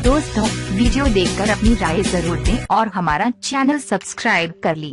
दोस्तों, वीडियो देखकर अपनी राय जरूर दें और हमारा चैनल सब्सक्राइब कर ली।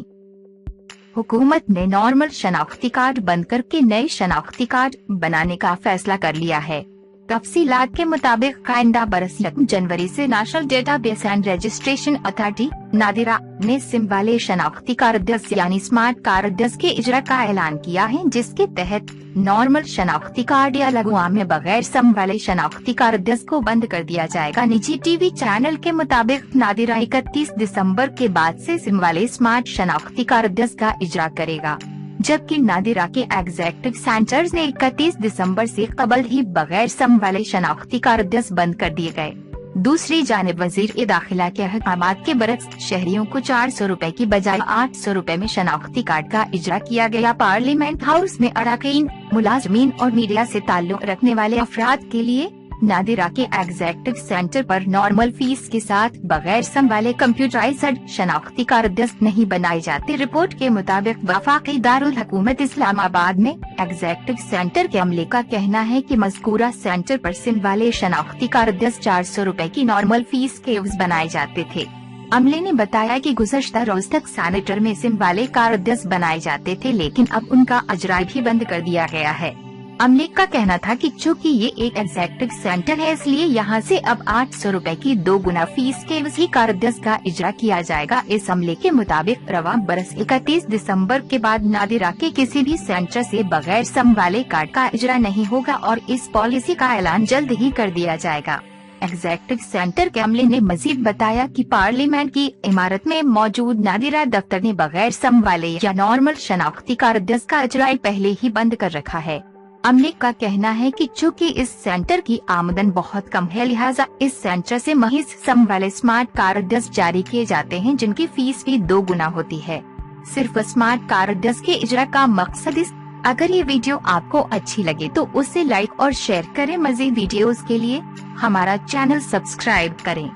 हुकूमत ने नॉर्मल शनाख्ती कार्ड बंद करके नए शनाख्ती कार्ड बनाने का फैसला कर लिया है। तफसीलात के मुताबिक आइंदा बरस 1 जनवरी से national database and registration authority Nadira ने सिम वाले शनाख्ती कार्ड यानी स्मार्ट कार्ड के इजरा का ऐलान किया है, जिसके तहत नॉर्मल शनाख्ती कार्ड या लगुआ में बगैर सिम वाले शनाख्ती कार्ड को बंद कर दिया जाएगा। निजी टीवी चैनल के मुताबिक नादिरा 31 दिसंबर के बाद से सिम वाले स्मार्ट शनाख्ती कार्ड का इजरा करेगा, जबकि नादिरा के एग्जीक्यूटिव सेंटर्स ने 31 दिसंबर से कबल ही बगैर सिम वाले शनाख्ती कार्ड बंद कर दिए गए। दूसरी जानिब वजीर दाखिला के अहकामात के बरक्स शहरियों को 400 रुपए की बजाय 800 रुपए में शनाख्ती कार्ड का इजरा किया गया। पार्लियामेंट हाउस में अरकान, मुलाजमीन और मीडिया से ताल्लुक रखने वाले अफराद के लिए नादिरा के एग्जीक्यूटिव सेंटर पर नॉर्मल फीस के साथ बगैर सिम वाले कंप्यूटराइज्ड शनाख्ती कार्ड नहीं बनाए जाते। रिपोर्ट के मुताबिक वफाकी दारुल हुकूमत इस्लामाबाद में एग्जीक्यूटिव सेंटर के अमले का कहना है कि मज़कूरा सेंटर पर सिम वाले शनाख्ती कार्ड 400 रुपए की नॉर्मल फीस के एवज बनाए जाते थे। अमले ने बताया कि गुज़श्ता रोज तक सेनेटर में सिम वाले कार्ड बनाए जाते थे, लेकिन अब उनका इजरा भी बंद कर दिया गया है। अमले का कहना था कि चूँकि ये एक एग्जीक्यूटिव सेंटर है, इसलिए यहाँ से अब 800 रुपए की 2 गुना फीस के वही कार्ड का इजरा किया जाएगा। इस अमले के मुताबिक रवा बरस 31 दिसंबर के बाद नादिरा के किसी भी सेंटर से बगैर सिम वाले कार्ड का इजरा नहीं होगा और इस पॉलिसी का ऐलान जल्द ही कर दिया जाएगा। एग्जीक्यूटिव सेंटर के अमले ने मजीद बताया कि पार्लियामेंट की इमारत में मौजूद नादिरा दफ्तर ने बगैर सिम वाले या नॉर्मल शनाख्ती कार्ड का इजरा पहले ही बंद कर रखा है। अमले का कहना है कि चूँकि इस सेंटर की आमदन बहुत कम है, लिहाजा इस सेंटर से महज सिम वाले स्मार्ट कार्ड जारी किए जाते हैं, जिनकी फीस भी 2 गुना होती है। सिर्फ स्मार्ट कार्ड के इजरा का मकसद अगर ये वीडियो आपको अच्छी लगे तो उसे लाइक और शेयर करें। मज़ीद वीडियोस के लिए हमारा चैनल सब्सक्राइब करें।